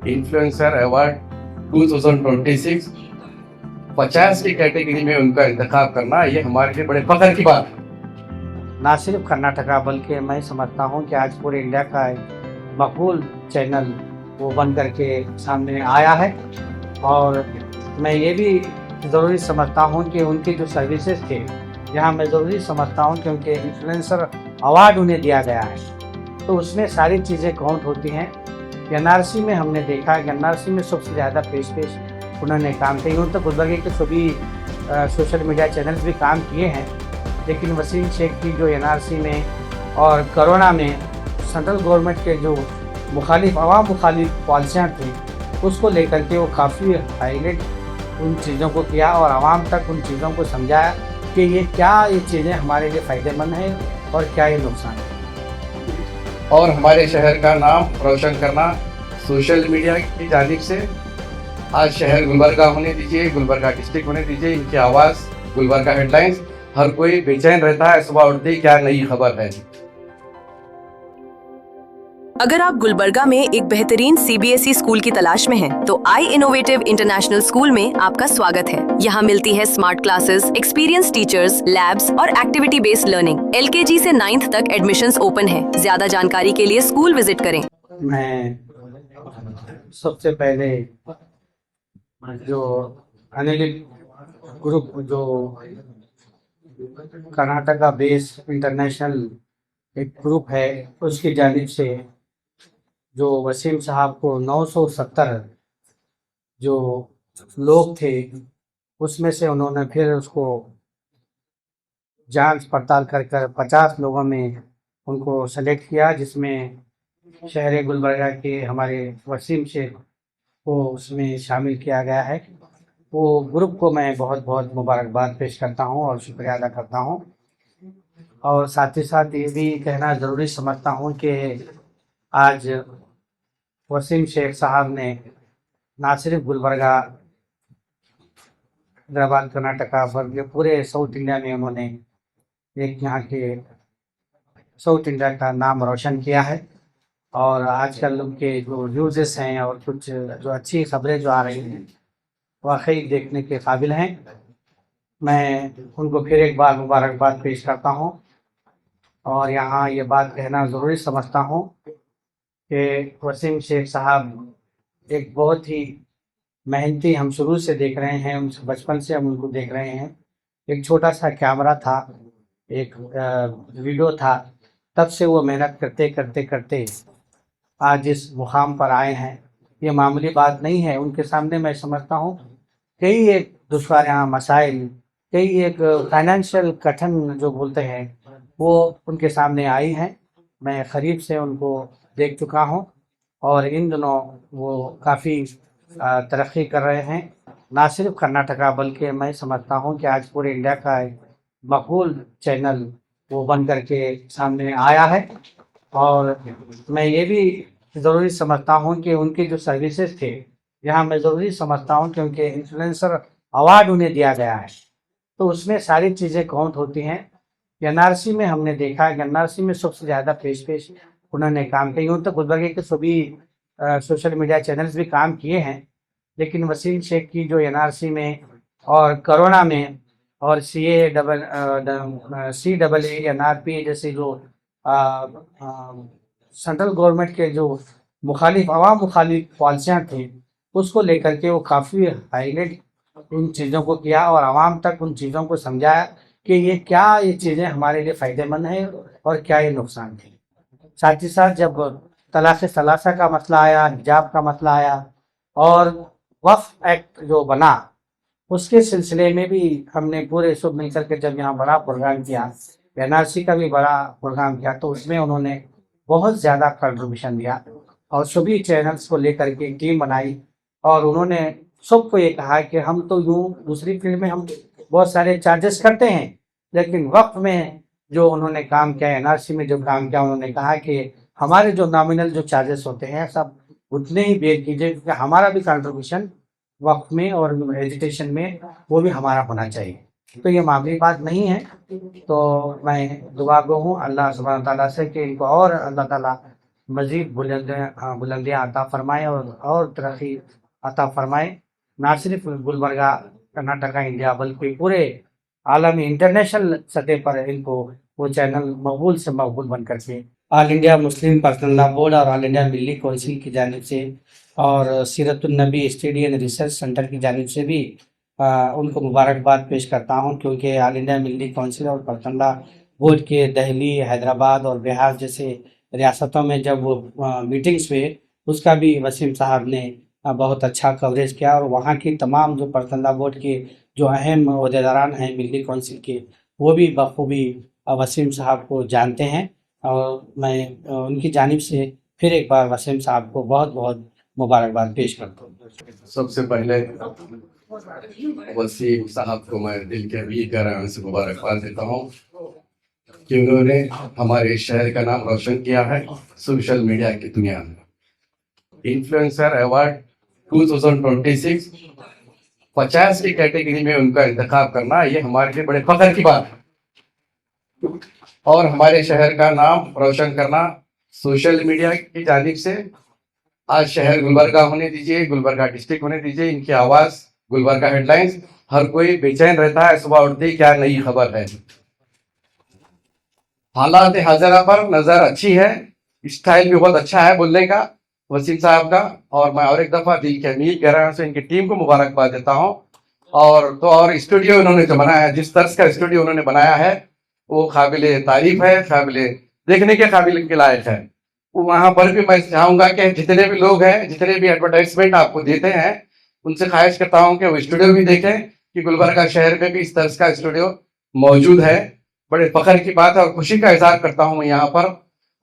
Influencer award 2026 50 की category में उनका इंतखाब करना ये हमारे लिए बड़े फख्र की बात है। ना सिर्फ कर्नाटका बल्कि मैं समझता हूँ कि आज पूरे इंडिया का एक मकबूल चैनल वो बन करके सामने आया है। और मैं ये भी ज़रूरी समझता हूँ कि उनकी जो सर्विसेज थे, यहाँ मैं ज़रूरी समझता हूँ कि उनके इन्फ्लुएंसर अवार्ड उन्हें दिया गया है, तो उसमें सारी चीज़ें काउंट होती हैं। एनआरसी में हमने देखा कि एनआरसी में सबसे ज़्यादा पेश उन्होंने काम किया। यूँ तो गुलबर्गे के सभी सोशल मीडिया चैनल्स भी काम किए हैं, लेकिन वसीम शेख की जो एनआरसी में और कोरोना में सेंट्रल गवर्नमेंट के जो अवाम मुखालिफ पॉलिसियाँ थी, उसको लेकर के वो काफ़ी हाईलाइट उन चीज़ों को किया और आवाम तक उन चीज़ों को समझाया कि ये चीज़ें हमारे लिए फ़ायदेमंद हैं और क्या ये नुकसान है। और हमारे शहर का नाम रोशन करना सोशल मीडिया की जानिब से। आज शहर गुलबर्गा होने दीजिए, गुलबर्गा डिस्ट्रिक्ट होने दीजिए, इनकी आवाज़ गुलबर्गा हेडलाइंस, हर कोई बेचैन रहता है सुबह उठते ही क्या नई खबर है। अगर आप गुलबर्गा में एक बेहतरीन सीबीएसई स्कूल की तलाश में हैं, तो आई इनोवेटिव इंटरनेशनल स्कूल में आपका स्वागत है। यहाँ मिलती है smart classes, experience teachers, labs और एक्टिविटी बेस्ड लर्निंग। एलकेजी से 9th तक एडमिशंस ओपन है। ज्यादा जानकारी के लिए स्कूल विजिट करें। मैं सबसे पहले जो अनिल ग्रुप जो कर्नाटका बेस इंटरनेशनल एक ग्रुप है, उसकी जानिब से जो वसीम साहब को 970 जो लोग थे, उसमें से उन्होंने फिर उसको जांच पड़ताल कर 50 लोगों में उनको सेलेक्ट किया, जिसमें शहर गुलबर्गा के हमारे वसीम शेख को उसमें शामिल किया गया है। वो ग्रुप को मैं बहुत बहुत मुबारकबाद पेश करता हूँ और शुक्रिया अदा करता हूँ। और साथ ही साथ ये भी कहना ज़रूरी समझता हूँ कि आज वसीम शेख साहब ने ना सिर्फ गुलबर्गा, हैदराबाद, कर्नाटका बल्कि पूरे साउथ इंडिया में उन्होंने एक यहाँ के साउथ इंडिया का नाम रोशन किया है। और आजकल उनके जो न्यूज़ेस हैं और कुछ जो अच्छी खबरें जो आ रही हैं, वाकई देखने के काबिल हैं। मैं उनको फिर एक बार मुबारकबाद पेश करता हूँ और यहाँ ये बात कहना ज़रूरी समझता हूँ कि वसीम शेख साहब एक बहुत ही मेहनती, हम शुरू से देख रहे हैं, उनसे बचपन से हम उनको देख रहे हैं। एक छोटा सा कैमरा था, एक वीडियो था, तब से वो मेहनत करते करते करते आज इस मुकाम पर आए हैं। ये मामूली बात नहीं है। उनके सामने मैं समझता हूँ कई एक दुश्वारियाँ, मसाइल, कई एक फाइनेंशियल कठिन जो बोलते हैं, वो उनके सामने आई हैं। मैं करीब से उनको देख चुका हूँ और इन दिनों वो काफ़ी तरक्की कर रहे हैं। ना सिर्फ कर्नाटका बल्कि मैं समझता हूँ कि आज पूरे इंडिया का एक मकबूल चैनल वो बन करके सामने आया है। और मैं ये भी ज़रूरी समझता हूँ कि उनकी जो सर्विसेज थे, यहाँ मैं ज़रूरी समझता हूँ कि उनके इन्फ्लुएंसर अवार्ड उन्हें दिया गया है, तो उसमें सारी चीज़ें काउंट होती हैं। एनआरसी में हमने देखा है कि एनआरसी में सबसे ज़्यादा पेश उन्होंने काम किया। यूँ तो गुलबर्गे के सभी सोशल मीडिया चैनल्स भी काम किए हैं, लेकिन वसीम शेख की जो एनआरसी में और कोरोना में और CAA NRP जैसे जो सेंट्रल गवर्नमेंट के जो अवाम मुखालिफ पॉलिसियाँ थी, उसको लेकर के वो काफ़ी हाईलाइट उन चीज़ों को किया और आवाम तक उन चीज़ों को समझाया कि ये चीज़ें हमारे लिए फ़ायदेमंद हैं और क्या ये नुकसान है। साथ ही साथ जब तलाक़ सलासा का मसला आया, हिजाब का मसला आया और वक्फ एक्ट जो बना, उसके सिलसिले में भी हमने पूरे सब मिलकर के जब यहाँ बड़ा प्रोग्राम किया, एनआरसी का भी बड़ा प्रोग्राम किया, तो उसमें उन्होंने बहुत ज़्यादा कंट्रीब्यूशन दिया और सभी चैनल्स को लेकर के टीम बनाई और उन्होंने सबको ये कहा कि हम तो यूँ दूसरी फील्ड में हम बहुत सारे चार्जेस करते हैं, लेकिन वक्फ में जो उन्होंने काम किया, एनआरसी में जो काम किया, उन्होंने कहा कि हमारे जो नॉमिनल जो चार्जेस होते हैं सब उतने ही बेयर कीजिए, क्योंकि हमारा भी कंट्रीब्यूशन वक्फ में और एजुकेशन में वो भी हमारा होना चाहिए। तो ये मामूली बात नहीं है। तो मैं दुआ गो हूँ अल्लाह सुब्हानहू तआला से कि इनको और अल्लाह ताला मजीद बुलंदियाँ अता फरमाए और तरक्की अता फरमाए। ना सिर्फ गुलबर्गा कर्नाटका इंडिया बल्कि पूरे आलमी इंटरनेशनल सतह पर इनको वो चैनल मकबूल से मकबूल बन करके all India Muslim personal law board और ऑल इंडिया मिली काउंसिल की जानिब से और Seeratunnabi study and research centre की जानिब से भी उनको मुबारकबाद पेश करता हूं, क्योंकि ऑल इंडिया मिली काउंसिल और पर्सनल लॉ बोर्ड के दिल्ली, हैदराबाद और बिहार जैसे रियासतों में जब वो मीटिंग्स हुए उसका भी वसीम साहब ने बहुत अच्छा कवरेज किया और वहाँ की तमाम जो पर्सनल लॉ बोर्ड के जो अहम अहदेदारान हैं मिली काउंसिल के, वो भी बखूबी वसीम साहब को जानते हैं। और मैं उनकी जानिब से फिर एक बार वसीम साहब को बहुत बहुत मुबारकबाद पेश करता हूँ। सबसे पहले वसीम साहब को मैं दिल के अभी गहराई से मुबारकबाद देता हूँ कि उन्होंने हमारे शहर का नाम रोशन किया है सोशल मीडिया की दुनिया में। इन्फ्लुएंसर अवार्ड 2026 50 की कैटेगरी में उनका इंतखाब करना ये हमारे लिए बड़े फख्र की बात है और हमारे शहर का नाम रोशन करना सोशल मीडिया की जानिब से। आज शहर गुलबर्गा होने दीजिए, गुलबर्गा डिस्ट्रिक्ट होने दीजिए, इनकी आवाज गुलबर्गा हेडलाइंस, हर कोई बेचैन रहता है सुबह उठते ही क्या नई खबर है। हालात हाजरा पर नजर अच्छी है, स्टाइल भी बहुत अच्छा है बोलने का वसीम साहब का, और मैं और एक दफा दिल के अमीर गहराइयों से इनकी टीम को मुबारकबाद देता हूँ। और स्टूडियो इन्होंने जो बनाया है, जिस तर्ज का स्टूडियो उन्होंने बनाया है वो काबिल तारीफ है, काबिल देखने के काबिल के लायक है। वहां पर भी मैं चाहूंगा कि जितने भी लोग हैं, जितने भी एडवर्टाइजमेंट आपको देते हैं, उनसे ख्वाहिश करता हूं कि वो स्टूडियो भी देखें कि गुलबर्गा शहर में भी इस तरह का स्टूडियो मौजूद है। बड़े फख्र की बात है और खुशी का इजहार करता हूं मैं यहाँ पर।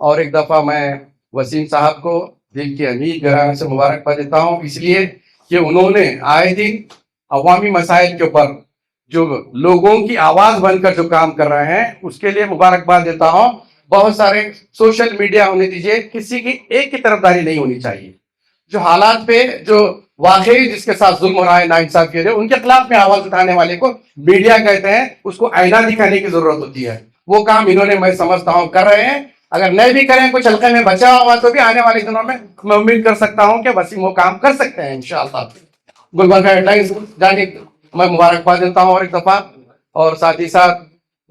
और एक दफा मैं वसीम साहब को दिल की अमीर गहराइयों से मुबारकबाद देता हूँ, इसलिए कि उन्होंने आए दिन अवामी मसाइल के ऊपर जो लोगों की आवाज बनकर जो काम कर रहे हैं उसके लिए मुबारकबाद देता हूँ। बहुत सारे सोशल मीडिया होने दीजिए, किसी की एक की तरफदारी नहीं होनी चाहिए। जो हालात पे जो वाकई जिसके साथ जुल्म हो रहा है, नाइंसाफी हो रही है, उनके खिलाफ में आवाज उठाने वाले को मीडिया कहते हैं, उसको आईना दिखाने की जरूरत होती है। वो काम इन्होंने मैं समझता हूँ कर रहे हैं। अगर नहीं भी करें, कुछ हल्के में बचा हुआ तो भी आने वाले दिनों में मैं उम्मीद कर सकता हूँ कि वसीम वो काम कर सकते हैं इंशाअल्लाह। गुलबर्गा हेडलाइंस जाने मैं मुबारकबाद देता हूँ और एक दफा, और साथ ही साथ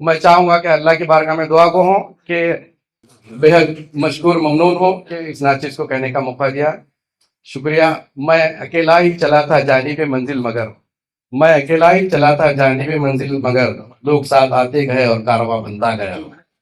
मैं चाहूंगा कि अल्लाह की बारगाह में दुआ को हो कि बेहद मशकूर ममनून हो कि इस नाचिज को कहने का मौका दिया। शुक्रिया। मैं अकेला ही चला था जानिबे मंजिल मगर, मैं अकेला ही चला था जानिबे मंजिल मगर, लोग साथ आते गए और कारवां बनता गया।